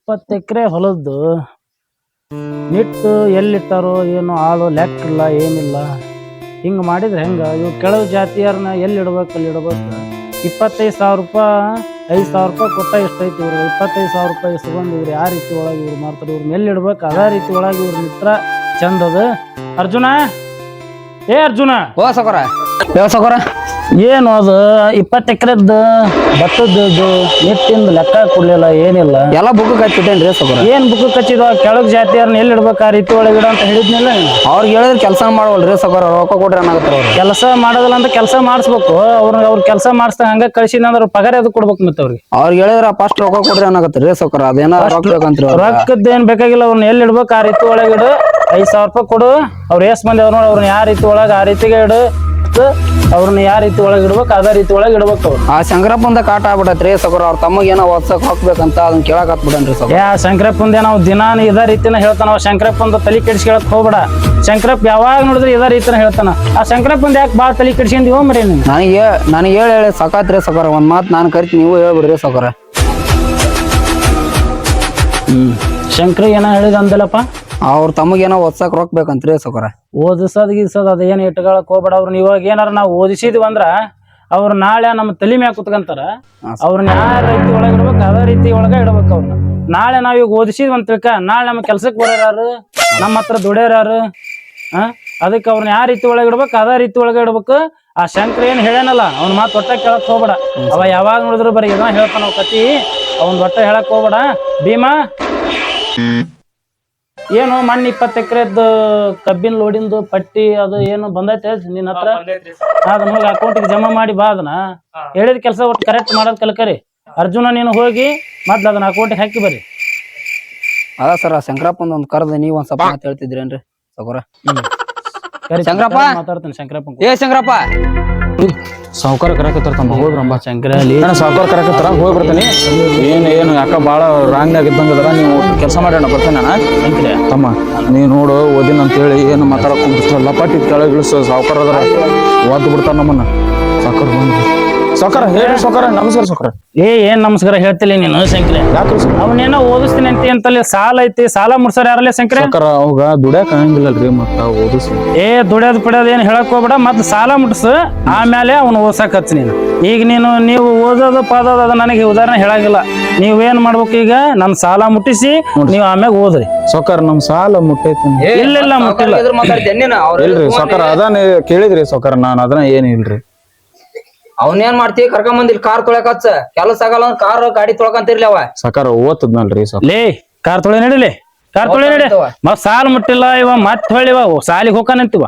20 ಎಕರೆ ಹೊಲದ್ದು ನಿಟ್ಟು ಎಲ್ಲಿಟ್ಟಾರೋ ಏನು ಆಳು ಲೆಕ್ಕಿಲ್ಲ ಏನಿಲ್ಲ. ಹಿಂಗೆ ಮಾಡಿದ್ರೆ ಹೆಂಗೆ? ಇವು ಕೆಲವು ಜಾತಿಯರನ್ನ ಎಲ್ಲಿ ಇಡ್ಬೇಕು ಅಲ್ಲಿ ಇಡ್ಬೇಕು. 25,000 ರೂಪಾಯಿ 5,000 ರೂಪಾಯಿ ಕೊಟ್ಟ ಎಷ್ಟೈತಿ ಇವರು. 25,000 ರೂಪಾಯಿ ಇಸ್ಕೊಂಡು ಇವ್ರು ಯಾವ ರೀತಿ ಒಳಗೆ ಇವ್ರು ಮಾಡ್ತಾರೆ. ಇವ್ರನ್ನ ಎಲ್ಲಿ ಇಡ್ಬೇಕು ಅದೇ ರೀತಿ ಒಳಗೆ ಇವ್ರು ನಿಟ್ರ ಚಂದ ಅದು. ಅರ್ಜುನ, ಏ ಅರ್ಜುನ, ಓ ಸಕೋರ ಸಕೋರ ಏನು ಅದು 20 ಎಕರೆದ್ದು ಭತ್ತದ್ದು ನಿಟ್ಟಿಂದ ಲೆಕ್ಕ ಕೊಡ್ಲಿಲ್ಲ ಏನಿಲ್ಲ. ಎಲ್ಲ ಬುಕ್ ಹಚ್ಚಿಟ್ಟೇನ್ರಿ ಸಕೋರ. ಏನ್ ಬುಕ್ ಹಚ್ಚಿದ? ಕೆಳಗ್ ಜಾತಿಯವ್ರನ್ನ ಎಲ್ಲಿ ಇಡ್ಬೇಕು ಆ ರೀತಿ ಒಳಗೆ ಇಡ ಅಂತ ಹೇಳಿದ್ನಿಲ್ಲ. ಅವ್ರಿಗೆ ಹೇಳಿದ್ರೆ ಕೆಲಸ ಮಾಡವಲ್ರಿ ಸಕೋರ, ರೊಕ್ಕ ಕೊಡ್ರಿ ಏನಾಗತ್ತಾರ ಅವ್ರು. ಕೆಲಸ ಮಾಡೋದಿಲ್ಲ ಅಂತ ಕೆಲಸ ಮಾಡಿಸ್ಬೇಕು. ಅವ್ರ ಕೆಲಸ ಮಾಡಿಸ್ದಂಗ ಹಂಗ ಕಳ್ಸಿದ ಅಂದ್ರೆ ಪಗಾರ ಅದು ಕೊಡ್ಬೇಕು. ಮತ್ತೆ ಅವ್ರಿಗೆ ಹೇಳಿದ್ರ ಫಸ್ಟ್ ರೊಕ್ಕ ಕೊಡ್ರಿ ಏನಾಗತ್ರಿ ಸಕೋರ. ಅದೇನ ರೊಕ್ಕ ಬೇಕಂತ್ರಿ. ರೊಕ್ಕದ ಏನ್ ಬೇಕಾಗಿಲ್ಲ. ಅವ್ರನ್ನ ಎಲ್ಲಿ ಇಡ್ಬೇಕು ಆ ರೀತಿ ಒಳಗೆ ಇಡು. 5,000 ರೂಪಾಯಿ ಕೊಡು. ಅವ್ರು ಎಷ್ಟ್ ಮಂದಿ ಅವ್ರು ನೋಡಿ, ಅವ್ರನ್ನ ಯಾವ ರೀತಿ ಒಳಗೆ ಆ ರೀತಿಗೆ ಇಡು. ಅವ್ರನ್ನ ಯಾವ ರೀತಿ ಒಳಗೆ ಇಡ್ಬೇಕು ಅದೇ ರೀತಿ ಒಳಗೆ ಇಡ್ಬೇಕು. ಅವ್ರು ಆ ಶಂಕರಪ್ಪಂದ ಕಾಟ ಆಗ್ಬಿಟ್ಟತ್ರಿ ಸಕೋರ. ಅವ್ರ ತಮ್ಮಗ ಏನೋ ಓದ್ಸಕ್ ಹೋಗ್ಬೇಕಂತ ಅದನ್ನ ಕೇಳಕ್ ಹತ್ಬಿಡನ್ರಿ ಸಕೋರ. ಯಾ ಶಂಕರಪ್ಪಂದ ನಾವು ದಿನಾ ಇದೇ ರೀತಿನ ಹೇಳ್ತಾನ. ಶಂಕರಪ್ಪಂದ ತಲೆ ಕೆಡಿಸ್ಕೊಳಕ್ ಹೋಗ್ಬೇಡ. ಶಂಕರಪ್ಪ ಯಾವಾಗ ನೋಡಿದ್ರೆ ಇದೇ ರೀತಿನ ಹೇಳ್ತಾನ. ಆ ಶಂಕರಪ್ಪಂದ ಯಾಕೆ ಭಾಳ ತಲೆ ಕೆಡಿಸ್ಕೊಂಡಿವ ಮರಿ ನೀನು? ನನಗೆ ಹೇಳಿ ಸಾಕಾತ್ರಿ ಸಕೋರ. ಒಂದ್ ಮಾತು ನಾನು ಕರಿತೀನಿ, ನೀವು ಹೇಳ್ಬಿಡ್ರಿ ಸಕೋರ. ಶಂಕರ ಏನೋ ಹೇಳಿದ ಅಂದಲ್ಲಪ್ಪ. ಅವ್ರ ತಮಗೇನೋ ಓದ್ಸಕ್ ರೊಕ್ಕ ಬೇಕಂತ್ರಿ ಸಕೋರ. ಓದಿಸೋದ್ ಗೀಸೋದ್ ಅದ ಏನ್ ಇಟ್ಕೊಳಕ್ ಹೋಗ್ಬೇಡ. ಅವ್ರನ್ನ ಇವಾಗ ಏನಾರ ನಾವು ಓದಿಸಿದ್ವಿ ಅಂದ್ರ ಅವ್ರು ನಾಳೆ ನಮ್ಮ ತಲೆ ಮ್ಯಾಗ ಕುತ್ಕಂತಾರ. ಅವ್ರನ್ನ ಯಾವ ರೀತಿ ಒಳಗೆ ಇಡ್ಬೇಕು ಅದೇ ರೀತಿ ಒಳಗೆ ಇಡ್ಬೇಕು. ಅವ್ರನ್ನ ನಾಳೆ ನಾವ್ ಈಗ ಓದಿಸಿದ್ವಿ ಅಂತ ತಿಳ್ಕ, ನಾಳೆ ನಮ್ಮ ಕೆಲ್ಸಕ್ಕೆ ಬರೋರಾರು, ನಮ್ಮ ಹತ್ರ ದುಡಿಯೋರಾರು. ಅದಕ್ಕೆ ಅವ್ರನ್ನ ಯಾವ ರೀತಿ ಒಳಗೆ ಇಡ್ಬೇಕು ಅದೇ ರೀತಿ ಒಳಗೆ ಇಡ್ಬೇಕು. ಆ ಶಂಕರ ಏನ್ ಹೇಳೇನಲ್ಲ, ಅವ್ನ ಮಾತು ಒಟ್ಟ ಕೇಳಕ್ ಹೋಗ್ಬೇಡ. ಅವ ಯಾವಾಗ ನೋಡಿದ್ರು ಬರೀ ಇದನ್ನ ಹೇಳ್ತಾನ ಅವ್ ಕತಿ. ಅವ್ನ ಒಟ್ಟ ಹೇಳಕ್ ಹೋಗ್ಬೇಡ. ಭೀಮಾ, ಏನು ಮಣ್ಣು 20 ಎಕರೆದ್ದು ಕಬ್ಬಿನ ಲೋಡಿಂದು ಪಟ್ಟಿ ಅದು ಏನು ಬಂದೈತೆ ನಿನ್ನ ಹತ್ರ? ಅದನ್ನ ಹೋಗಿ ಅಕೌಂಟಿಗೆ ಜಮಾ ಮಾಡಿ ಬಾ. ಅದನ್ನ ಹೇಳಿದ ಕೆಲಸ ಒಟ್ಟು ಕರೆಕ್ಟ್ ಮಾಡೋದ್ ಕಲ್ಕರಿ. ಅರ್ಜುನ, ನೀನು ಹೋಗಿ ಮೊದ್ಲು ಅದನ್ನ ಅಕೌಂಟಿಗೆ ಹಾಕಿ ಬರ್ರಿ. ಅದ ಸರ್, ಶಂಕರಪ್ಪಂದ ಒಂದ್ ಕರ್ದ ನೀವ್ ಒಂದ್ ಸ್ವಲ್ಪ ಮಾತು ಹೇಳ್ತಿದ್ರೇನ್ರಿ ಸಕೋರ? ಶಂಕರಪ್ಪ ಮಾತಾಡ್ತಾನೆ. ಶಂಕರಪ್ಪ, ಏ ಶಂಕರಪ್ಪ, ಸಾವುಕಾರ ಕರಕತ್ತಾರ ತಮ್ಮ, ಹೋಗ್ರಂಬ. ಶಂಕರ ಅಲ್ಲಿ ಸಾವುಕಾರ ಕರಕತ್ತಾರ, ಹೋಗಿ ಬರ್ತಾನೆ. ಏನು ಯಾಕ ಭಾಳ ರಾಂಗ್ ಆಗಿದ್ದಂಗದಾರ. ನೀವು ಕೆಲಸ ಮಾಡಿ ಅಣ್ಣ ಬರ್ತಾನೆ. ಶಂಕರ ತಮ್ಮ ನೀವು ನೋಡು ಓದಿನ ಅಂತೇಳಿ ಏನು ಮಾತಾಡಕ್ ಹೋಗ್ಬಿಡ್ತಾರಲ್ಲ. ಪಟ್ಟಿ ಕೆಳಗೆ ಇಳಿಸೋ ಸಾವುಕಾರ ಅದಾರ, ಓದ್ ಬಿಡ್ತಾರ ನಮ್ಮನ್ನ. ಸಾವುಕಾರ ಬಂದ್ರಿ. ಸಾವುಕಾರ ಹೇಳಿ ಸಾವುಕಾರ. ನಮಸ್ಕಾರ ಸಾವುಕಾರ. ಏನ್ ನಮಸ್ಕಾರ ಹೇಳ್ತಿಲ್ಲ ನೀನು ಶಂಕರ? ಯಾಕ್ರಿ ಅವನೇನೋ ಓದಿಸ್ತೀನಿ ಅಂತಲ್ಲಿ ಸಾಲ ಐತಿ. ಸಾಲ ಮುಡ್ಸಾರ ಯಾರಲ್ಲ ಶಂಕರ? ಅವಾಗ ದುಡ್ಯಾಕ ಆಗಂಗಿಲ್ಲಲ್ರಿ, ಮತ್ತ ಓದಿಸಿ. ದುಡಿಯೋದು ಬಿಡೋದು ಏನ್ ಹೇಳಕ್ ಹೋಗ್ಬೇಡ. ಮತ್ ಸಾಲ ಮುಟ್ಸು, ಆಮೇಲೆ ಅವ್ನು ಓದ್ಸಕ್ ಹಚ್ಚ ನೀನು. ಈಗ ನೀವು ಓದೋದು ಪಾದೋದು ಅದು ನನಗೆ ಉದಾಹರಣೆ ಹೇಳಾಗಿಲ್ಲ. ನೀವೇನ್ ಮಾಡ್ಬೇಕು, ಈಗ ನನ್ ಸಾಲ ಮುಟ್ಟಿಸಿ ನೀವ್ ಆಮ್ಯಾಗ ಓದ್ರಿ. ಸಾವುಕಾರ ನಮ್ ಸಾಲ ಮುಟ್ಟೈತಿ. ಇಲ್ಲ ಮುಟ್ಟಿಲ್ಲ. ಇಲ್ರಿ ಸಾವುಕಾರ, ಅದಾನ ಕೇಳಿದ್ರಿ ಸಾವುಕಾರ. ನಾನ್ ಅದನ್ನ ಏನ್ ಇಲ್ರಿ. ಅವನೇನ್ ಮಾಡ್ತೀವಿ, ಕರ್ಕೊಂಡ್ ಬಂದಿಲ್ ಕಾರ್ ತೊಳಕ್ ಹಚ್ಚ. ಕೆಲಸ ಆಗಲ್ಲ ಅಂದ್ರೆ ಕಾರ್ ಗಾಡಿ ತೊಳ್ಕಂತಿರ್ಲಿ ಅವ. ಸಾಕಾರ ಓದ್ತದ್ನಲ್ರಿ ಲೇ, ಕಾರ್ ತೊಳೆ ನಡಿಲಿ. ಕಾರ್ ತೊಳೆ ನಡಿ. ಮತ್ ಸಾಲ ಮುಟ್ಟಿಲ್ಲ ಇವ, ಮತ್ ಹೊಳ್ಳಿವ ಸಾಲಿಗೆ ಹೋಗ್ಕಂತಿವ.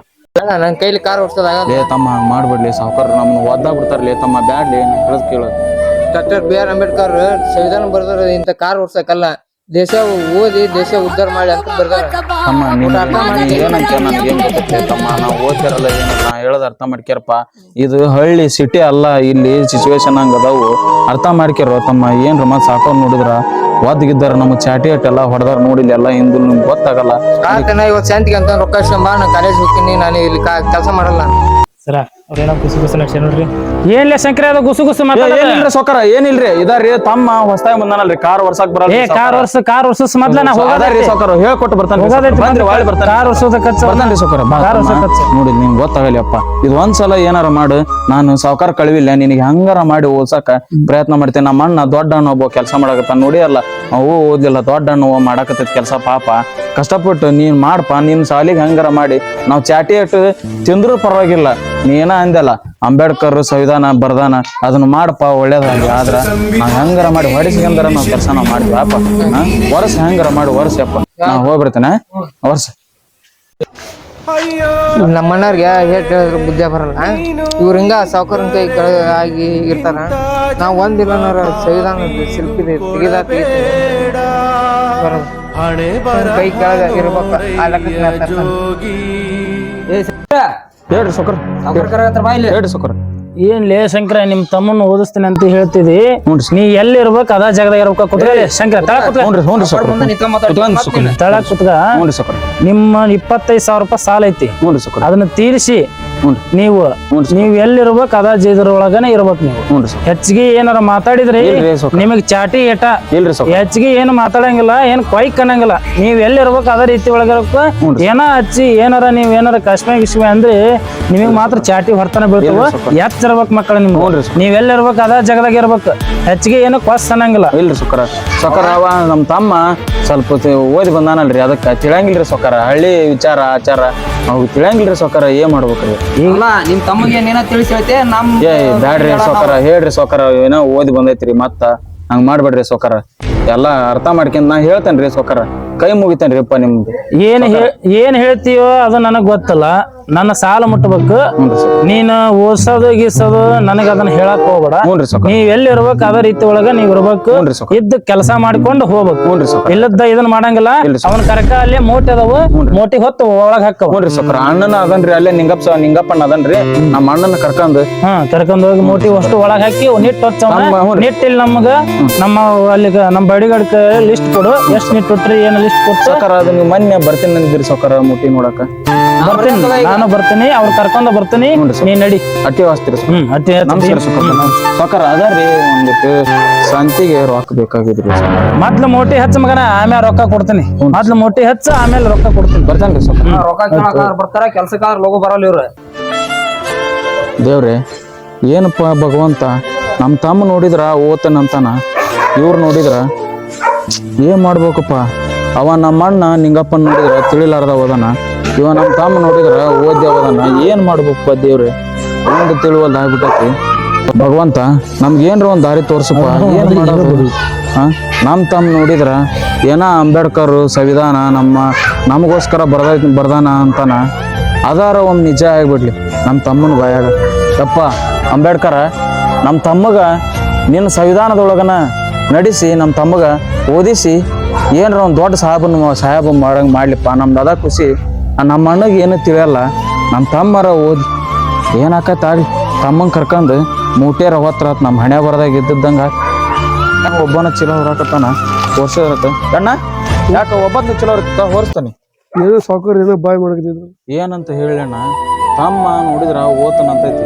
ನನ್ ಕೈಲಿ ಕಾರ್ ಓಡಿಸೋದಾಗ ತಮ್ಮ ಹಂಗ ಮಾಡ್ಬಿಡ್ಲಿ ಸಾವುಕಾರ. ನಮ್ಮನ್ನ ಒದ್ದಾ ಬಿಡ್ತಾರ್ಲಿ ತಮ್ಮ. ಬ್ಯಾಡ್ಲಿ ಹೇಳದ್ ಕೇಳೋದು. Doctor B.R. ಅಂಬೇಡ್ಕರ್ ಸಂವಿಧಾನ ಬರ್ದಾರ, ಇಂತ ಕಾರ್ ಓಡ್ಸಕ್ಕಲ್ಲ, ದೇಶ ಓದಿ ದೇಶ ಉದ್ಧಾರ ಮಾಡಿ ಅಂತ ಬರ್ದಾರ. ತಮ್ಮ ಏನಂತ ನನ್ಗೇನ್ ಗೊತ್ತೈತಿ ತಮ್ಮ. ನಾವು ಓದ್ತಿರಲ್ಲ ಏನು, ನಾ ಹೇಳೋದ್ ಅರ್ಥ ಮಾಡ್ಕ್ಯಾರಪ್ಪ. ಇದು ಹಳ್ಳಿ ಸಿಟಿ ಅಲ್ಲ, ಇಲ್ಲಿ ಸಿಚುವೇಶನ್ ಹಂಗ ಅದಾವು. ಅರ್ಥ ಮಾಡ್ಕ್ಯಾರ ತಮ್ಮ. ಏನ್ರ ಮತ್ ಸಾಕೋರ್ ನೋಡಿದ್ರ ಒದ್ಗಿದ್ದಾರ. ನಮ್ಮ ಚಾಟಿ ಅಟ್ಟೆಲ್ಲ ಹೊಡೆದಾರ ನೋಡಿಲ್ಲ ಎಲ್ಲ ಹಿಂದೂ ನಿಮ್ಗೆ ಗೊತ್ತಾಗಲ್ಲ. ಇವತ್ತು ಶಾಂತಿಗೆ ಅಂತ ರೊಕ್ಕ ನಾನು ಕಾಲೇಜ್ ಹೋಗ್ತೀನಿ, ನಾನು ಇಲ್ಲಿ ಕೆಲಸ ಮಾಡಲ್ಲ. ಸರ ಅವ್ರೇನೋ ಗುಸು ನಡ್ಸಿ ನೋಡ್ರಿ. ಏನ್ಲೇ ಶಂಕರ ಅದು ಗುಸು ಏನಿಲ್ರಿ ಸೊಕ್ಕರ, ಏನಿಲ್ರಿ. ಇದಾರಿ ತಮ್ಮ ಹೊಸ್ತಾಗಿ ಬಂದಾನಲ್ರಿ, ಕಾರ್ ವರ್ಸಾಕ್ ಬರಲ್ಲ. ಕಾರ್ ವರ್ಷ ಮೊದ್ಲ ನಾ ಹೋಗದ್ರಿ ಸೊಕ್ಕರ, ಹೇಳ್ಕೊಟ್ಟು ಬರ್ತಾನೆ. ಕಾರ್ ವರ್ಷದ ಖರ್ಚು ಬರ್ತಾನ್ರಿ ಸೊಕ್ಕರ. ನೋಡಿ ನಿಂಗೆ ಗೊತ್ತಾಗಲಿ ಅಪ್ಪ. ಇದು ಒಂದ್ಸಲ ಏನಾರ ಮಾಡು. ನಾನು ಸಾವುಕಾರ ಕಳಿವಿಲ್ಲ, ನಿನಗೆ ಹಂಗಾರ ಮಾಡಿ ಓದ್ಸಕ ಪ್ರಯತ್ನ ಮಾಡ್ತೇನೆ. ನಮ್ಮ ಅಣ್ಣ ದೊಡ್ಡ ಅಣ್ಣ ಒಬ್ಬ ಕೆಲಸ ಮಾಡಕತ್ತ ನೋಡಿ ಅಲ್ಲ, ಅವು ಓದ್ಲಿಲ್ಲ. ದೊಡ್ಡ ಅಣ್ಣ ಮಾಡಕತ್ತೈತಿ ಕೆಲಸ. ಪಾಪ ಕಷ್ಟಪಟ್ಟು ನೀನ್ ಮಾಡಪ್ಪ. ನಿನ್ ಸಾಲಿಗೆ ಹಂಗಾರ ಮಾಡಿ ನಾವ್ ಚಾಟಿ ಅಟ್ಟು ತಿಂದ್ರು ಪರವಾಗಿಲ್ಲ. ನೀನ ಅಂದಲ್ಲ ಅಂಬೇಡ್ಕರ್ ಸಂವಿಧಾನ ಬರ್ದಾನ, ಅದನ್ನ ಮಾಡಪ್ಪ ಒಳ್ಳೇದಾಗಿ. ಆದ್ರ ನಾವ್ ಹೆಂಗಾರ ಮಾಡಿ ಹೊಡಿಸ್ಕಂದಾರ ನಾವ್ ಕೆಲಸ ನಾವ್ ಮಾಡ್ತೀವಿ ಅಪ್ಪ. ವರ್ಷ ಹೆಂಗಾರ ಮಾಡಿ ವರ್ಷಪ್ಪ. ನಾ ಹೋಗ್ಬಿಡ್ತೇನೆ ವರ್ಷ. ನಮ್ಮಣ್ಣವ್ರಿಗೆ ಹೇಟ್ ಹೇಳಿದ್ರು ಬುದ್ಧಿ ಬರಲ್ಲ. ಇವ್ರ ಹಿಂಗ ಸಾವುಕಾರನ್ ಕೈ ಆಗಿ ಇರ್ತಾರ. ನಾವ್ ಒಂದಿಲ್ಲನಾರ ಸಂವಿಧಾನದ ಶಿಲ್ಪಿ ತೆಗೆದ ಕೈ ಕೆಳಗ ಇರ್ಬೇಕ. ಹೇಳ್ರಿ ಸೊಕರ್. ಹೇಳ್ರಿ ಸೊಕರ್. ಏನ್ಲೇ ಶಂಕರ, ನಿಮ್ ತಮ್ಮನ್ನ ಓದಿಸ್ತೀನಿ ಅಂತ ಹೇಳ್ತಿದಿ. ನೀ ಎಲ್ಲಿ ಇರ್ಬೇಕು ಅದ ಜಾಗದಾಗ ಇರ್ಬೇಕ. ಕುತ್ಕೊಳ್ಳಿ ಶಂಕರ, ತಳ ಕುತ್ಕ. ತಳ ಕುತ್ಕ. ನಿಮ್ಮ 25,000 ರೂಪಾಯಿ ಸಾಲ ಐತಿ, ಅದನ್ನ ತೀರಿಸಿ ಹ್ಞೂನ್ರಿ. ನೀವು ನೀವ್ ಎಲ್ಲಿರ್ಬೇಕು ಅದ ಇದ್ರೊಳಗನೆ ಇರ್ಬೇಕು ನೀವು. ಹ್ಞೂನ್ರಿ ಸೌಕರ್. ಹೆಚ್ಚಿಗೆ ಏನಾರ ಮಾತಾಡಿದ್ರಿ ಇಲ್ರಿ ಸೌಕರ್. ನಿಮಗ್ ಚಾಟಿ ಏಟ ಇಲ್ರಿ ಸೌಕರ್. ಹೆಚ್ಚಿಗೆ ಏನು ಮಾತಾಡಂಗಿಲ್ಲ, ಏನ್ ಕೊಯ್ಕ್ ಅನ್ನಂಗಿಲ್ಲ. ನೀವ್ ಎಲ್ಲಿರ್ಬೇಕು ಅದೇ ರೀತಿ ಒಳಗಿರ್ಬೇಕು. ಹ್ಞೂನ್ರಿ. ಏನ ಹಚ್ಚಿ ಏನಾರ ನೀವ್ ಏನಾರ ಕಶ್ಮೆ ಗಿಶ್ಮೆ ಅಂದ್ರೆ ನಿಮಗ್ ಮಾತ್ರ ಚಾಟಿ ಹೊರ್ತನ ಬೀಳ್ತಾವ. ಇಲ್ರಿ ಸೌಕರ್. ಎತ್ತಿರ್ಬೇಕು ಮಕ್ಕಳ ನಿಮ್ಗೆ. ಹ್ಞೂನ್ರಿ ಸೌಕರ್. ನೀವ್ ಎಲ್ಲಿರ್ಬೇಕು ಅದ ಜಾಗದಾಗ ಇರ್ಬೇಕು. ಹೆಚ್ಚಿಗೆ ಏನು ಕೊಸ್ ಅನ್ನಂಗಿಲ್ಲ. ಇಲ್ರಿ ಸೊಕರ. ಸೊಕರ ಅವ ನಮ್ಮ ತಮ್ಮ ಸ್ವಲ್ಪ ಓದಿ ಬಂದಾನಲ್ರಿ, ಅದಕ್ಕೆ ತಿಳಿಯಂಗಿಲ್ರಿ ಸೊಕರ. ಹಳ್ಳಿ ವಿಚಾರ ಆಚಾರ ಅವ್ ತಿಳಿಯಂಗಿಲ್ರಿ ಸೊಕರ. ಏನ್ ಮಾಡ್ಬೇಕ್ರಿ ಈಗ ನಿಮ್ ತಮ್ಮಗೆ ಏನೇನೋ ತಿಳಿಸಿ ಹೇಳ್ತೆ ನಮ್ ಏ ಬ್ಯಾಡ್ರಿ ಸೊಕರ, ಹೇಳ್ರಿ ಸೊಕರ. ಏನೋ ಓದಿ ಬಂದೈತ್ರಿ ಮತ್ತ ಹಂಗ್ ಮಾಡ್ಬೇಡ್ರಿ ಸೊಕರ. ಎಲ್ಲಾ ಅರ್ಥ ಮಾಡ್ಕೊಂಡ್ ನಾ ಹೇಳ್ತೇನ್ರಿ ಸೊಕರ. ಕೈ ಮುಗಿತೇನ್ರಿ ಅಪ್ಪ ನಿಮ್ದು. ಏನ್ ಹೇಳ್ತೀಯೋ ಅದು ನನಗ್ ಗೊತ್ತಲ್ಲ. ನನ್ನ ಸಾಲ ಮುಟ್ಟಬೇಕು. ನೀನು ಓದ್ಸೋದು ಗೀಸೋದು ನನಗ ಅದನ್ನ ಹೇಳಕ್ ಹೋಗ್ಬೇಡ. ಹ್ಞೂನ್ರಿ ಸೊಕರ. ನೀವ್ ಎಲ್ಲಿ ಇರ್ಬೇಕು ಅದೇ ರೀತಿ ಒಳಗ ನೀವ್ ಇರ್ಬೇಕು. ಹ್ಞೂನ್ರಿ ಸೊಕರ. ಇದ್ದ ಕೆಲಸ ಮಾಡ್ಕೊಂಡು ಹೋಗ್ಬೇಕು. ಹ್ಞೂನ್ರಿ ಸೊಕರ. ಇಲ್ಲದ ಇದನ್ನ ಮಾಡಂಗಿಲ್ಲ. ಇಲ್ರಿ ಸೊಕರ. ಅವನ್ ಕರಕ ಅಲ್ಲೇ ಮೋಟಿ ಅದಾವು, ಮೋಟಿ ಹೊತ್ತು ಒಳಗ್ ಹಾಕವ. ಹ್ಞೂನ್ರಿ ಸೊಕರ. ಅಣ್ಣನ ಅದನ್ರಿ ಅಲ್ಲೇ ನಿಂಗಪ್ಪಣ್ಣ ಅದನ್ರಿ. ನಮ್ಮ ಅಣ್ಣನ ಕರ್ಕೊಂಡ್ ಕರ್ಕೊಂಡ್ ಹೋಗಿ ಮೋಟಿ ಅಷ್ಟು ಒಳಗ್ ಹಾಕಿ ನಿಟ್ ಹಚ್ಚವ. ಹ್ಞೂನ್ರಿ. ನಿಟ್ ಇಲ್ಲಿ ನಮ್ಗ ನಮ್ಮ ಅಲ್ಲಿ ನಮ್ಮ ಬಡಿಗಡ್ಕ ಲಿಸ್ಟ್ ಕೊಡು. ಎಷ್ಟ್ ನಿಟ್ ಕೊಟ್ರಿ ಏನ್ ಲಿಸ್ಟ್ ಕೊಟ್ಟು ಸೊಕರ. ಅದು ನೀವು ಮೊನ್ನೆ ಬರ್ತೀನಿ ಅಂದಿದ್ರಿ ಸೊಕರ ಮುಟ್ಟಿ ನೋಡಕ. ಬರ್ತೀನಿ, ನಾನು ಬರ್ತೀನಿ. ಅವ್ರ ಕರ್ಕೊಂಡ ಬರ್ತೀನಿ. ನೀ ನಡಿ. ಅಟ್ಟಿ ವಾಸ್ತಿರಿ ಅಟ್ಟಿ ನಮಸ್ಕಾರ ಸೊಕರ. ಅದರಿ ಒಂದಿಟ್ಟು ಸಂತಿಗೆ ರೊಕ್ಕ ಬೇಕಾಗಿದ್ರಿ. ಮೊದ್ಲು ಮೋಟಿ ಹಚ್ಚ ಮಗನ, ಆಮೇಲೆ ರೊಕ್ಕ ಕೊಡ್ತೀನಿ. ಮೊದ್ಲು ಮೋಟಿ ಹಚ್ಚ ಆಮೇಲೆ ರೊಕ್ಕ ಕೊಡ್ತೀನಿ. ಬರ್ತಾನ್ರಿ ಸೊಕರ. ರೊಕ್ಕ ಕೇಳಕ್ಕಾರ ಬರ್ತಾರ, ಕೆಲ್ಸಕ್ಕಾರ ಲೋಗೋ ಬರಲ್ಲ ಇವ್ರು. ದೇವ್ರೆ ಏನಪ್ಪ ಭಗವಂತ, ನಮ್ಮ ತಮ್ಮ ನೋಡಿದ್ರ ಓದ್ತಾನಂತಾನ, ಇವ್ರು ನೋಡಿದ್ರ ಏನ್ ಮಾಡ್ಬೇಕಪ್ಪ. ಅವ ನಮ್ಮ ಅಣ್ಣ ನಿಂಗಪ್ಪನ್ ನೋಡಿದ್ರ ತಿಳಿಲಾರ್ದ ಓದನ, ಇವ ನಮ್ಮ ತಮ್ಮ ನೋಡಿದ್ರ ಓದ್ಯ ಓದನ. ಏನ್ ಮಾಡ್ಬೇಕಪ್ಪ ದೇವ್ರೆ, ಒಂದು ತಿಳುವಲ್ದ ಆಗ್ಬಿಟ್ಟೈತಿ. ಭಗವಂತ ನಮ್ಗೆ ಏನ್ರ ಒಂದ್ ದಾರಿ ತೋರ್ಸಪ್ಪ. ಏನ್ ಮಾಡೋದು? ನಮ್ಮ ತಮ್ಮ ನೋಡಿದ್ರ ಏನ ಅಂಬೇಡ್ಕರ್ ಸಂವಿಧಾನ ನಮಗೋಸ್ಕರ ಬರ್ದಾನ ಅಂತಾನ. ಅದಾರ ಒಂದ್ ನಿಜ ಆಗ್ಬಿಡ್ಲಿ ನಮ್ಮ ತಮ್ಮನ ಬಾಯಾಗ. ಯಪ್ಪ ಅಂಬೇಡ್ಕರ, ನಮ್ಮ ತಮ್ಮಗ ನಿನ್ನ ಸಂವಿಧಾನದೊಳಗನ ನಡೆಸಿ ನಮ್ಮ ತಮ್ಮಗ ಓದಿಸಿ ಏನ್ರ ಒಂದು ದೊಡ್ಡ ಸಾಹೇಬ ಮಾಡಂಗೆ ಮಾಡ್ಲಿಪ್ಪ. ನಮ್ದು ಅದ ಖುಷಿ. ನಮ್ಮ ಅಣ್ಣಗೆ ಏನು ತಿಳಿಯಲ್ಲ, ನಮ್ಮ ತಮ್ಮರ ಓದಿ ಏನಾಕತ್ತ ಆಗ್ಲಿ. ತಮ್ಮಂಗೆ ಕರ್ಕೊಂಡು ಮೂಟೇರ ಹೊತ್ರ ನಮ್ಮ ಹಣೆ ಬರದಾಗ ಇದ್ದಿದ್ದಂಗೆ ಒಬ್ಬನ ಚಲೋ ಹೊರಕತ್ತಾನ. ಹೊರ್ಸತ್ತ ಅಣ್ಣ ಯಾಕ ಒಬ್ಬನ ಚಲೋ ಹೊರಸ್ತಾನೆ. ಏನೋ ಸಾವುಕಾರ ಏನೋ ಬಾಯ್ ಮಾಡಕತ್ತಿದ್ರು. ಏನಂತ ಹೇಳಣ್ಣ, ತಮ್ಮ ನೋಡಿದ್ರ ಓದ್ತಾನಂತೈತಿ.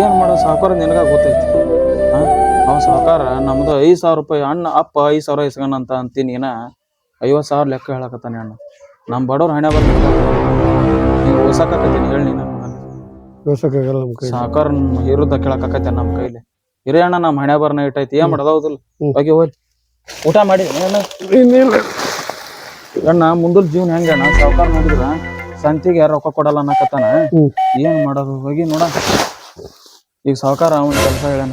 ಏನ್ ಮಾಡೋ ಸಾವುಕಾರ ನಿನಗ ಗೊತ್ತೈತಿ. ಅವ ಸಾವುಕಾರ ನಮ್ದು 5,000 ರೂಪಾಯಿ ಅಣ್ಣ ಅಪ್ಪ 5,000 ಇಸ್ಕೊಂಡಂತ ಅಂತೀನಿ. ಏನ 50,000 ಲೆಕ್ಕ ಹೇಳಕತ್ತಾನೆ ಅಣ್ಣ. ನಮ್ಮ ಬಡವ್ರ ಹಣೆ ಬರ್ ನೀವು ಓಸಾಕತ್ತೀನಿ ಹೇಳಿ. ನೀನು ವ್ಯವಸಾಯಕ್ಕಾಗಲ್ಲ ನಮ್ಮ ಕೈ. ಸಾವುಕಾರ ಇರುದ ಕೇಳಕತ್ತ ನಮ್ಮ ಕೈಲಿ. ಹಿರಿಯ ಅಣ್ಣ ನಮ್ಮ ಹಣೆ ಬರ್ನ ಇಟ್ಟೈತಿ. ಏನ್ ಮಾಡೋದು ಹೌದಿಲ್ಲ. ಹೋಗಿ ಹೋಗಿ ಊಟ ಮಾಡಿ ಅಣ್ಣ. ಮುಂದಲ್ ಜೀವನ ಹೆಂಗ ಅಣ್ಣ? ಸಾವುಕಾರ ನೋಡಿದ್ರ ಸಂತಿಗೆ ರೊಕ್ಕ ಕೊಡಲ್ಲ ಅನ್ನಕತ್ತಾನ. ಏನ್ ಮಾಡೋದು ಹೋಗಿ ನೋಡ. ಈಗ ಸಾವುಕಾರ ಅವನ್ ಕೆಲಸ ಹೇಳಣ.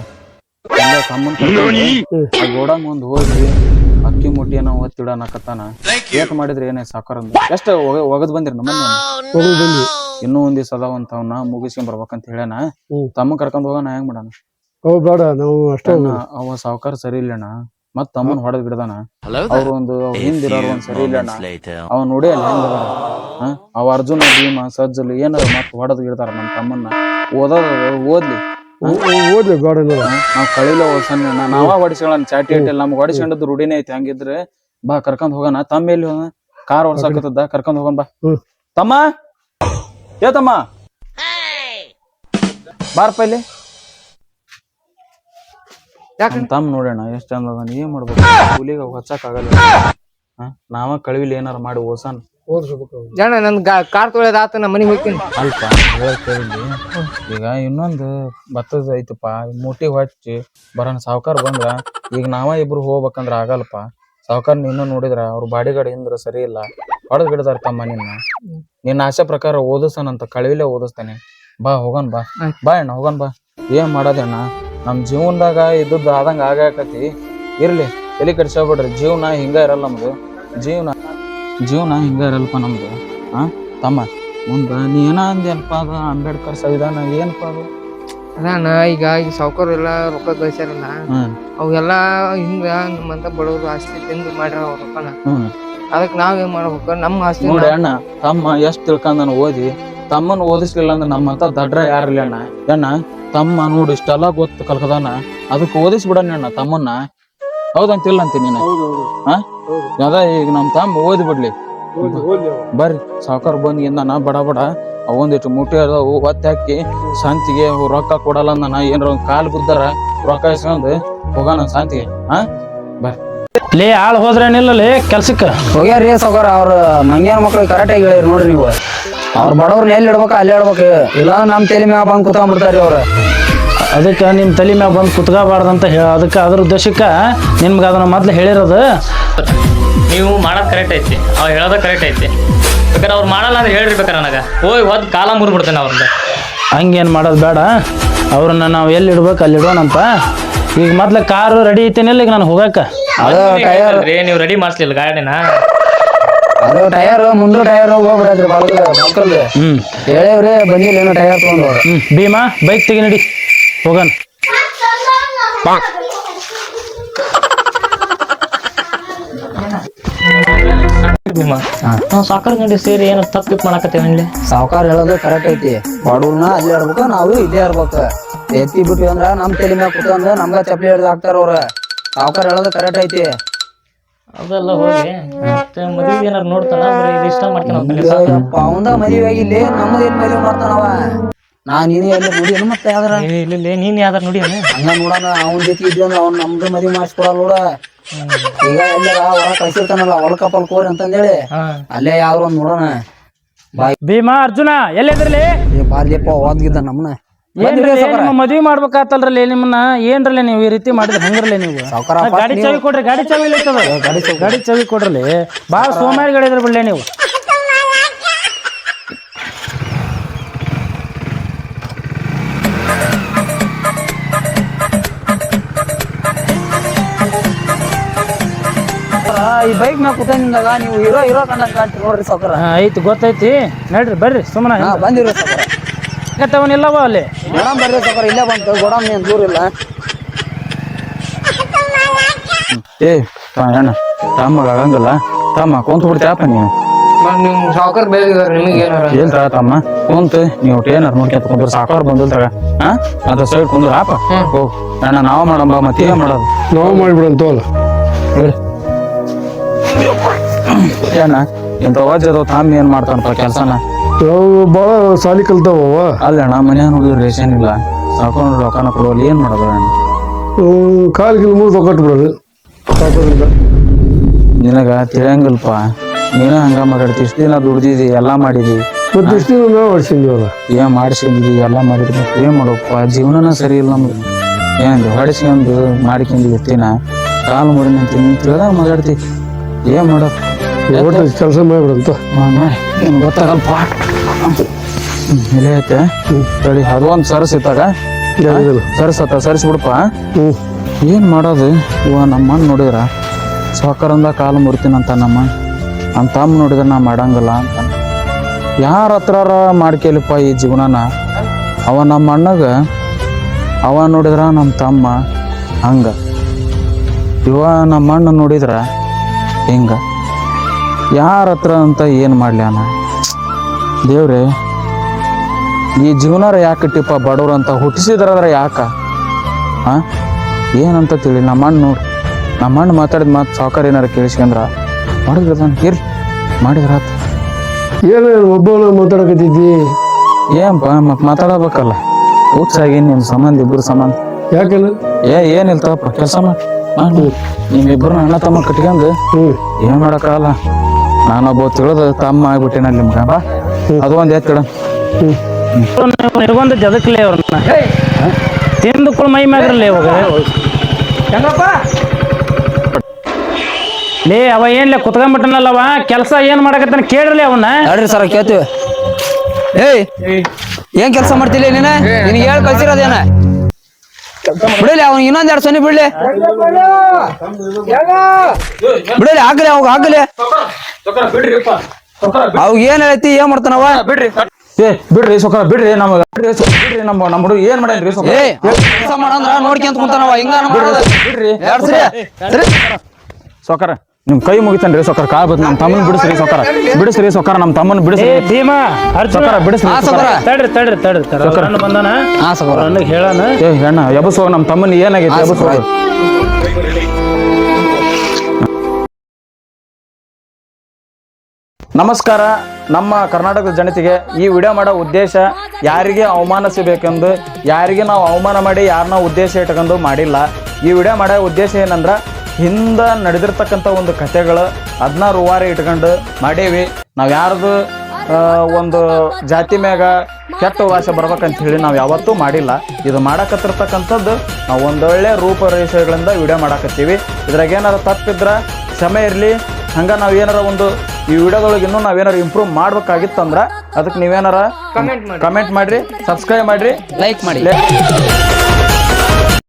ತಮ್ಮನ್ ಗೋಡಂಗ ಒಂದ್ ಹೋಗಿ ಅಕ್ಕಿ ಮುಟ್ಟಿಯನ್ನ ಒತ್ತಿಡ ಅನ್ನಕತ್ತಾನ. ಏಟ್ ಮಾಡಿದ್ರಿ ಏನೇ ಸಾವುಕಾರ ಎಷ್ಟ ಒಗದ್ ಬಂದಿರಿ ನಮ್ಮನ್ನ. ಇನ್ನೂ ಒಂದ್ ದಿವಸ ಅದಾವಂತವನ್ನ ಮುಗಿಸ್ಕೊಂಡ್ ಬರ್ಬೇಕಂತ ಹೇಳ್ಯಾನ. ತಮ್ಮ ಕರ್ಕೊಂಡ್ ಹೋಗೋಣ ಹೆಂಗ್ ಮಾಡೋಣ? ಬೇಡ ನಾವು ಅಷ್ಟೇ. ಅವ ಸಾವುಕಾರ ಸರಿ ಇಲ್ಲಣ್ಣ, ಮತ್ ತಮ್ಮನ್ ಹೊಡೆದ್ ಬಿಡದಾನ. ಅವ್ರ ಒಂದು ಹಿಂದಿರೋರು ಒಂದ್ ಸರಿ ಇಲ್ಲಣ್ಣ. ಅವ ನೋಡಿ ಅಲ್ಲಿ ಹೆಂಗ ಅವ ಅರ್ಜುನ ಭೀಮ ಸಜ್ಜಲ್ ಏನಾರ ಮತ್ ಹೊಡೆದ್ ಬಿಡ್ತಾರ ನಮ್ಮ ತಮ್ಮನ್ನ. ಓದ್ಲಿ ಓದ್ಲಿ ಬೇಡ. ನಾವ್ ಕಳಿಲ ಓದ್ಸಣ್ಣ, ನಾವ ಹೊಡಿಸ್ಕೊಳ್ಳ ಚಾಟಿ ಇಟ್ಟಿಲ್ಲ. ನಮ್ಗೆ ಹೊಡಿಸ್ಕೊಂಡದ್ ರೂಢಿನೇ ಐತಿ. ಹಂಗಿದ್ರೆ ಬಾ ಕರ್ಕೊಂಡ್ ಹೋಗೋಣ. ತಮ್ಮ ಎಲ್ಲಿ ಹೋಗೋಣ? ಕಾರ್ ಹೊಡ್ಸಾಕತ್ತದ, ಕರ್ಕೊಂಡ್ ಹೋಗೋಣ ಬಾ. ತಮ್ಮ ಏ ತಮ್ಮ ಬಾರಪ್ಪ ಇಲ್ಲಿ. ತಮ್ಮ ನೋಡೋಣ ಎಷ್ಟ್ ಚಂದ ಅದ. ಏನ್ ಮಾಡ್ಬೇಕು? ಕೂಲಿಗ ಹೊಚ್ಚಕ್ ಆಗಲ್ಲ. ನಾವ ಕಳಿವಿಲ್ ಏನಾರ ಮಾಡಿ ಓಸಾನ ಜನ ನನ್ ಕಾರ್ ತೊಳೆದ ಆತ ನಮ್ಮ ಮನೆಗೆ ಹೋಗ್ತೀನಿ. ಅಲ್ಪ ಕೇಳಿದ್ವಿ. ಈಗ ಇನ್ನೊಂದು ಭತ್ತದ ಐತಪ್ಪ, ಮೂಟಿ ಹೊಚ್ಚಿ ಬರೋಣ. ಸಾವುಕಾರ ಬಂದ್ರ ಈಗ ನಾವ ಇಬ್ರು ಹೋಗ್ಬೇಕಂದ್ರ ಆಗಲ್ಲಪ್ಪ. ಸಾವುಕಾರ ನಿನ್ನ ನೋಡಿದ್ರ ಅವ್ರ ಬಾಡಿಗಾಡಿ ಹಿಂದ್ರ ಸರಿ ಇಲ್ಲ, ಹೊಡೆದ್ ಬಿಡ್ತಾರ ತಮ್ಮ ನಿನ್ನ ಆಸೆ ಪ್ರಕಾರ ಓದಿಸ್ತಾನಂತ. ಕಳಿವಿಲೆ ಓದಿಸ್ತಾನೆ. ಬಾ ಹೋಗನ್ ಬಾ. ಬಾ ಅಣ್ಣ ಹೋಗನ್ ಬಾ. ಏನ್ ಮಾಡೋದಣ್ಣ, ನಮ್ ಜೀವನದಾಗ ಇದ್ದದ್ದು ಆದಂಗ ಆಗಾಕತಿ. ಇರ್ಲಿ ತಲೆ ಕೆಡ್ಸ್ಕೊಬಿಡ್ರಿ. ಜೀವನ ಹಿಂಗ ಇರಲ್ಲ ನಮ್ದು. ಜೀವನ ಹಿಂಗ ಇರಲ್ಪ ನಮ್ದು. ತಮ್ಮ ಮುಂದ ನೀ ಏನ ಅಂದೇನಪ್ಪ? ಅದು ಅಂಬೇಡ್ಕರ್ ಸಂವಿಧಾನ ಏನಪ್ಪ ಅದು? ಅದಾನ ಈಗ ಸಾವುಕಾರ ಎಲ್ಲಾ ರೊಕ್ಕ ಗಳಿಸ್ಯಾರಲ್ಲ, ಅವೆಲ್ಲಾ ಹಿಂಗ ನಮ್ಮಂತ ಬಡವ್ರು ಆಸ್ತಿ ತಿಂದು ಮಾಡ್ಯಾರ ಅವ್ರ ರೊಕ್ಕನ. ಅದಕ್ ನಾವ್ ಏನ್ ಮಾಡ್ಬೇಕು? ನಮ್ಮ ಆಸ್ತಿ ನೋಡಿ ಅಣ್ಣ, ತಮ್ಮ ಎಷ್ಟ್ ತಿಳ್ಕೊಂಡ್ ಓದಿ ತಮ್ಮನ್ ಓದಿಸ್ಲಿಲ್ಲ ಅಂದ್ರೆ ನಮ್ಮಂತ ದಡ್ರ ಯಾರಿಲ್ಲ ಅಣ್ಣ. ಅಣ್ಣ ತಮ್ಮ ನೋಡಿ ಇಷ್ಟೆಲ್ಲ ಗೊತ್ತು ಕಲ್ಕದಾನ, ಅದಕ್ಕೆ ಓದಿಸ್ಬಿಡಣ ಅಣ್ಣ ತಮ್ಮನ್ನ. ಹೌದಂತಿಲ್ಲ ಅಂತೀನಿ ನೀನು. ಅದ ಈಗ ನಮ್ ತಮ್ಮ ಓದಿ ಬಿಡ್ಲಿ. ಬರ್ರಿ ಸಾವ್ಕಾರ ಬಂದ್ ನಾ ಬಡ ಬಡ ಅವೊಂದಿಟ್ಟು ಮುಟ್ಟಿ ಅದಾವು ಒತ್ತಿ ಹಾಕಿ ಶಾಂತಿಗೆ ರೊಕ್ಕ ಕೊಡಲ್ಲ ಅಂದ ಏನ್ರ ಒಂದ್ ಕಾಲ್ ಬಿದ್ದಾರ ರೊಕ್ಕ ಇಸ್ಕೊಂಡ್ ಹೋಗೋಣ ಶಾಂತಿಗೆ ಬರ್ರಿ. ಲೇ ಆಳ್ ಹೋದ್ರೇನಿಲ್ಲ ಲೇ ಕೆಲ್ಸಕ್ಕ ಹೋಗ್ಯಾರ್ರಿ ಸಾವ್ಕಾರ ಅವ್ರ ಮಂಗ್ಯಾನ ಮಕ್ಳಿಗೆ ಕರೆಕ್ಟಾಗಿ ಹೇಳಿರಿ ನೋಡ್ರಿ ನೀವು. ಅವ್ರ ಬಡವ್ರನ್ನ ಎಲ್ಲಿ ಇಡ್ಬೇಕು ಅಲ್ಲಿ ಇಡ್ಬೇಕು, ಇಲ್ಲ ನಮ್ ತಲೆ ಮ್ಯಾಗ ಬಂದ್ ಕುತ್ಕೊಂಡ್ಬಿಡ್ತಾರ್ರಿ ಅವ್ರ. ಅದಕ್ಕೆ ನಿಮ್ಮ ತಲೆ ಮ್ಯಾಗ ಬಂದು ಕುತ್ಕೋಬಾರ್ದಂತ ಅದಕ್ಕೆ ಅದ್ರ ಉದ್ದೇಶಕ್ಕೆ ನಿಮ್ಗೆ ಅದನ್ನ ಮೊದ್ಲು ಹೇಳಿರೋದು. ನೀವು ಮಾಡೋದು ಕರೆಕ್ಟ್ ಐತಿ, ಅವ್ರು ಹೇಳೋದು ಕರೆಕ್ಟ್ ಐತಿ. ಬೇಕಾರೆ ಅವ್ರು ಮಾಡಲ್ಲ ಅಂದ್ರೆ ಹೇಳ್ರಿ, ಬೇಕಾರೆ ನನಗೆ ಹೋಗಿ ಹೋದ್ ಕಾಲ ಮುರಿದ್ಬಿಡ್ತೇನೆ ಅವ್ರದ್ದು. ಹಂಗೇನು ಮಾಡೋದು ಬೇಡ, ಅವ್ರನ್ನ ನಾವು ಎಲ್ಲಿ ಇಡ್ಬೇಕು ಅಲ್ಲಿ ಇಡೋಣಂತ. ಈಗ ಮೊದ್ಲು ಕಾರು ರೆಡಿ ಐತೇನಿಲ್ಲ ಈಗ ನಾನು ಹೋಗಕ್ಕ. ಅದು ಟೈರ್ ನೀವು ರೆಡಿ ಮಾಡಿಸ್ಲಿಲ್ಲ ಗಾಡಿನ. ಅದು ಟೈರ್ ಮುಂದೆ ಟೈರ್ ಹೋಗ್ಬಿಡತ್ರಿ ಬಾಲ್ಕಲ್ದು. ಹೇಳೇವ್ರಿ ಬಂದಿಲ್ಲ ಏನೋ ಟೈರ್ ತಗೊಂಡು. ಭೀಮಾ ಬೈಕ್ ತೆಗಿ ನಡಿ ಹೋಗೋಣ. ನಾವು ಸಾಕರ್ ಗಂಟೆ ಸೇರಿ ಏನೋ ತಪ್ಪು ಮಾಡಕತ್ತೇವೆ ಇಲ್ಲಿ. ಸಾವ್ಕಾರ ಹೇಳೋದು ಕರೆಕ್ಟ್ ಐತಿ, ಬಡವ್ರನ್ನ ಅಲ್ಲಿ ಇಡ್ಬೇಕು, ನಾವು ಇಲ್ಲೇ ಇರ್ಬೇಕು. ಎತ್ತಿ ಬಿಟ್ವಿ ಅಂದ್ರ ನಮ್ ತಲೆ ಮ್ಯಾಗ ಕುತ್ಕೊಂಡ್ ನಮ್ಗ ಚಪ್ಪಲಿ ಹಿಡ್ದು ಹಾಕ್ತಾರ ಅವ್ರ. ಸಾವ್ಕಾರ ಹೇಳೋದು ಕರೆಕ್ಟ್ ಐತಿ. ಅದೆಲ್ಲ ಹೋಗಿ ಮತ್ತೆ ಮದುವೆ ಏನಾರು ನೋಡ್ತಾನ, ಬರೀ ಇದು ಇಷ್ಟ ಮಾಡ್ತಾನ. ಅವಂದ ಮದುವೆ ಆಗಿಲ್ಲಿ, ನಮ್ಮದೇನ್ ಮದುವೆ ಮಾಡ್ತಾನವ. ನೀನೇ ಎಲ್ಲಿ ನೋಡಿ ಮತ್ತೆ ಯಾವ್ದಾರ ಇಲ್ಲಿ ನೀನ್ ಯಾವ್ದಾರ ನೋಡಿ ಹಂಗ ನೋಡೋಣ. ಅವನ ಜೊತೆ ಇದ್ವಿ ಅಂದ್ರೆ ಅವ್ನ ನಮ್ದು ಮದುವೆ ಮಾಡಿಸ್ಕೊಡಲ್ಲ ನೋಡ. ಈಗ ಎಲ್ಲಾರ ಹೊರ ಕಳ್ಸಿರ್ತಾನಲ್ಲ ಹೊಲಕಪ್ಪಲ್ ಕೋರಿ ಅಂತಂದೇಳಿ ಅಲ್ಲೇ ಯಾವ್ದು ಒಂದ್ ನೋಡೋಣ. ಭೀಮಾ ಅರ್ಜುನ ಎಲ್ಲಿದ್ರಲಿ? ಬಾರ್ಲಿಪ್ಪ ಓದ್ಗಿದ್ದ ನಮ್ನ ನಿಮ್ಮ ಮದ್ವಿ ಮಾಡ್ಬೇಕಾತಲ್ರಲ್ಲ ನಿಮ್ಮನ್ನ. ಏನ್ರಲ್ಲ ನೀವು ಈ ರೀತಿ ಮಾಡಿದ್ರೆ ಹೆಂಗ್ರಲ್ಲ ನೀವು? ಗಾಡಿ ಚಾವಿ ಕೊಡ್ರಿ, ಗಾಡಿ ಚಾವಿ ಗಾಡಿ ಚಾವಿ ಕೊಡ್ರಲಿ. ಬಾಳ ಸೋಮಾರಿಗಳಿದ್ರ ಬಿಡ್ಲೆ ನೀವು. ಈ ಬೈಕ್ ಮ್ಯಾಗ ಕುತ್ಕೊಂಡಾಗ ನೀವು ಹೀರೋ ಹೀರೋ ಕಂಡಂಗ್ ಕಾಣ್ತೀರಿ ನೋಡ್ರಿ ಸಾವ್ಕಾರ. ಐತಿ ಗೊತ್ತೈತಿ, ನಡ್ರಿ ಬರ್ರಿ ಸುಮ್ಮನೆ ಬಂದಿರೋ ಸಾವ್ಕಾರ. ಅವನಿಲ್ಲವ ಅಲ್ಲಿ ಗೋಡಾಮ್ ಬರ್ರಿ ಸಾವ್ಕಾರ, ಇಲ್ಲೇ ಬಂತು ಗೋಡಾಮ್, ಏನ್ ದೂರ ಇಲ್ಲ. ಅಣ್ಣ ತಮ್ಮಗ ಆಗಂಗಿಲ್ಲ, ತಮ್ಮ ಕುಂತ ಬಿಡ್ತೀಯಪ್ಪ ನೀವು. ನಿಮ್ ಸಾವ್ಕಾರ ಬೇಗ ನಿಮಗೆ ಏನಾರ ಏನ್ರ ತಮ್ಮ ಕುಂತ ನೀವು ಏನಾರ ನೋಡ್ಕೊಂತ ಕುಂದ್ರ ಸಾಕಾರ ಬಂದಿಲ್ತಾಗ ಅದ ಸೈಡ್ ಕುಂದ್ರ ಆಪ ಹೋಗ್ ಅಣ್ಣ ನಾವ್ ಮಾಡಂಬ ಮತ್ತೆ ಮಾಡೋದು ನಾವು ಮಾಡಿಬಿಡಂತವಲ್ಲ. ಅಣ್ಣ ಇಂಥ ವಜ್ಜದ ತಾಮ ಏನ್ ಮಾಡ್ತಾನಪ್ಪ ಕೆಲ್ಸನ? ನಾವು ಭಾಳ ಸಾಲಿ ಕಲ್ತಾವ. ಅಲ್ಲ ಅಣ್ಣ ಮನ್ಯಾಗ ನೋಡಿದ್ರೆ ರೇಷನ್ ಇಲ್ಲ, ಸಾಕೊಂಡು ರೊಕ್ಕನ ಕೊಡುವಲ್ಲ, ಏನ್ ಮಾಡೋದು ಅಣ್ಣ? ಕಾಲಿಗೆ ಮೂರು ಕಟ್ಬಿಡೋದು ಸಾಕೋದ್ರಿಂದ. ನಿನಗ ತಿಳಿಯಂಗಿಲ್ಪ, ನೀನ ಹಂಗ ಮಾತಾಡ್ತಿ. ಇಷ್ಟ ದಿನ ದುಡ್ದಿದಿ, ಎಲ್ಲಾ ಮಾಡಿದಿ, ಮತ್ತೆ ಇಷ್ಟು ದಿನ ನಾವು ಹೊಡ್ಸಿದ್ವಲ್ಲ. ಏನ್ ಮಾಡಿಸ್ಕೊಂಡಿದಿ, ಎಲ್ಲಾ ಮಾಡಿದ್ರಿ, ಏನ್ ಮಾಡಪ್ಪ? ಜೀವನನ ಸರಿ ಇಲ್ಲ ನಮ್ದು. ಏನ್ ಹೊಡಿಸ್ಕೊಂಡು ಮಾಡ್ಕೊಂಡಿ ಎತ್ತಿನ ಕಾಲು ಮುರಿ ನಿಂತೀನಿ ತಿಳಿದಾಗ ಮಾತಾಡ್ತಿ, ಏನ್ ಮಾಡಪ್ಪ? ಒಟ್ಟು ಕೆಲಸ ಮಾಡಿಬಿಡಂತ ಗೊತ್ತಾಗಲ್ಪ. ಇಲ್ಲೇ ಐತೆ ತಡಿ, ಅದು ಒಂದು ಸರಸಿತ್ತಾಗ ಸರಿಸ್ಬಿಡಪ್ಪ. ಏನ್ ಮಾಡೋದು ಇವ ನಮ್ಮ ಅಣ್ಣ ನೋಡಿದ್ರ ಸಾಕರಂದ ಕಾಲು ಮುರಿತೀನಂತ ನಮ್ಮ ತಮ್ಮ ನೋಡಿದ್ರೆ ನಾ ಮಾಡಂಗಿಲ್ಲ ಅಂತ. ಯಾರ ಹತ್ರ ಮಾಡ್ಕೇಲಿಪ್ಪ ಈ ಜೀವನನ? ಅವ ನಮ್ಮ ಅಣ್ಣಗ ಅವ ನೋಡಿದ್ರ ನಮ್ಮ ತಮ್ಮ ಹಂಗ, ಇವ ನಮ್ಮ ಅಣ್ಣ ನೋಡಿದ್ರ ಹಿಂಗ. ಯಾರ ಹತ್ರ ಅಂತ ಏನು ಮಾಡ್ಲಿ ಅಣ್ಣ? ದೇವ್ರೆ, ಈ ಜೀವನಾರ ಯಾಕೆ ಟಿಪ್ಪ ಬಡವ್ರ ಅಂತ ಹುಟ್ಟಿಸಿದ್ರಾದ್ರೆ ಯಾಕ ಏನಂತ ತಿಳಿ. ನಮ್ಮ ಅಣ್ಣ ನೋಡಿ, ನಮ್ಮ ಅಣ್ಣ ಮಾತಾಡಿದ ಮಾತು ಸಾವ್ಕಾರ ಏನಾರ ಕೇಳಿಸ್ಕೊಂಡ್ರ ಮಾಡಿದ್ರದಾನ ಇರ್ಲಿ, ಮಾಡಿದ್ರಾತ. ಏನು ಒಬ್ಬನ ಮಾತಾಡಕತ್ತಿದ್ದಿ? ಏನಪ್ಪ ಮತ್ತೆ ಮಾತಾಡಬೇಕಲ್ಲ, ಹುಚ್ಚಾಗಿ ನಿಮ್ಮ ಸಂಬಂಧ, ಇಬ್ಬರು ಸಂಬಂಧ. ಯಾಕಲ್ಲ ಏನಿಲ್ತಪ್ಪ, ಕೆಲಸ ಮಾಡಿ ನಿಮ್ಮಿಬ್ಬರು ಅಣ್ಣ ತಮ್ಮ ಕಟ್ಕೊಂಡು ಏನ್ ಮಾಡಕ್ಕಾಗಲ್ಲ. ನಾನೊಬ್ಬ ತಿಳಿದ ತಮ್ಮ ಆಗ್ಬಿಟ್ಟೇನಲ್ಲಿ ನಿಮ್ಗ. ಬಾ ಅದು ಒಂದು ಎತ್ತಿಡ ಇಟ್ಕೊಂಡು ಜದಕ್ಲೇ ಅವ್ರನ್ನ ತಿಂದುಕೊಳ್ಳ ಮೈ ಮ್ಯಾಗ್ರಲ್ಲೇ ಹೋಗ ಲೇ. ಅವ ಏನ್ಲೇ ಕುತ್ಕೊಂಡ್ಬಿಟ್ಟನಲ್ಲವ, ಕೆಲಸ ಏನ್ ಮಾಡಕತ್ತಾನ ಕೇಳ್ರಲಿ ಅವನ್ನ. ನೋಡ್ರಿ ಸರ್ ಕೇಳ್ತೀವಿ. ಏನ್ ಕೆಲಸ ಮಾಡ್ತಿಲ್ಲ ನೀನ? ನಿನಗೆ ಹೇಳಿ ಕಳ್ಸಿರೋದೇನ? ಬಿಡಲಿ ಅವ್ನು ಇನ್ನೊಂದ್ 2 ಸೊನ್ನೆ ಬಿಡ್ಲಿ, ಬಿಡಲಿ ಹಾಕಲಿ ಅವಾಗ ಹಾಕಲಿ. ಅವಾಗ ಏನ್ ಹೇಳೈತಿ, ಏನ್ ಮಾಡ್ತಾನವ? ಬಿಡ್ರಿ ಸೊಕ್ಕ, ಬಿಡ್ರಿ ನಮಗ, ಬಿಡ್ರಿ ನಮ್ಮ ಹುಡುಗ ಏನ್ ಮಾಡೇನ್ರಿ? ಕೆಲಸ ಮಾಡಂದ್ರ ನೋಡ್ಕೊಂತ ಕುಂತಾನವ, ಹಿಂಗ ಬಿಡ್ರಿ ಸೊಕ್ಕರ, ನಿಮ್ ಕೈ ಮುಗಿತಾನ್ರಿ ಸೊಕ್ಕರ, ಕಾಲ್ ಬತ್ ನಮ್ಮ ತಮ್ಮನ್ ಬಿಡಿಸ್ರಿ ಸೊಕ್ಕರ, ಬಿಡಿಸ್ರಿ ಸೊಕ್ಕರ, ನಮ್ಮ ತಮ್ಮನ್ ಬಿಡಿಸ್ರಿ. ಭೀಮಾ ಸೊಕ್ಕರ ಬಿಡಿಸ್ರಿ. ತಡ್ರಿ ತಡ್ರಿ ತಡ್ರಿ ಬಂದಾನ ಹೇಳಾನ. ಹೆಣ್ಣ ಎಬಸೋಗ, ನಮ್ಮ ತಮ್ಮನ್ ಏನಾಗೈತಿ ಎಬಸೋಗ. ನಮಸ್ಕಾರ. ನಮ್ಮ ಕರ್ನಾಟಕದ ಜನತೆಗೆ ಈ ವಿಡಿಯೋ ಮಾಡೋ ಉದ್ದೇಶ ಯಾರಿಗೆ ಅವಮಾನಿಸಬೇಕೆಂದು, ಯಾರಿಗೆ ನಾವು ಅವಮಾನ ಮಾಡಿ ಯಾರನ್ನ ಉದ್ದೇಶ ಇಟ್ಕೊಂಡು ಮಾಡಿಲ್ಲ. ಈ ವಿಡಿಯೋ ಮಾಡೋ ಉದ್ದೇಶ ಏನಂದ್ರೆ ಹಿಂದೆ ನಡೆದಿರ್ತಕ್ಕಂಥ ಒಂದು ಕಥೆಗಳು 16 ವಾರ ಇಟ್ಕೊಂಡು ಮಾಡೇವಿ. ನಾವು ಯಾರ್ದು ಒಂದು ಜಾತಿ ಮ್ಯಾಗ ಕೆಟ್ಟ ವಾಸ ಬರ್ಬೇಕಂತ ಹೇಳಿ ನಾವು ಯಾವತ್ತೂ ಮಾಡಿಲ್ಲ. ಇದು ಮಾಡಕತ್ತಿರ್ತಕ್ಕಂಥದ್ದು ನಾವು ಒಂದೊಳ್ಳೆ ರೂಪರೇಷೆಗಳಿಂದ ವಿಡಿಯೋ ಮಾಡಕತ್ತೀವಿ. ಇದ್ರಾಗ ಏನಾರು ತಪ್ಪಿದ್ರೆ ಕ್ಷಮೆ ಇರಲಿ. ಹಂಗೆ ನಾವು ಏನಾರ ಒಂದು ಈ ವಿಡಿಯೋದೊಳಗೆ ಇನ್ನೂ ನಾವೇನಾರು ಇಂಪ್ರೂವ್ ಮಾಡ್ಬೇಕಾಗಿತ್ತಂದ್ರೆ ಅದಕ್ಕೆ ನೀವೇನಾರ ಕಮೆಂಟ್ ಮಾಡಿರಿ, ಸಬ್ಸ್ಕ್ರೈಬ್ ಮಾಡಿರಿ, ಲೈಕ್ ಮಾಡಿ.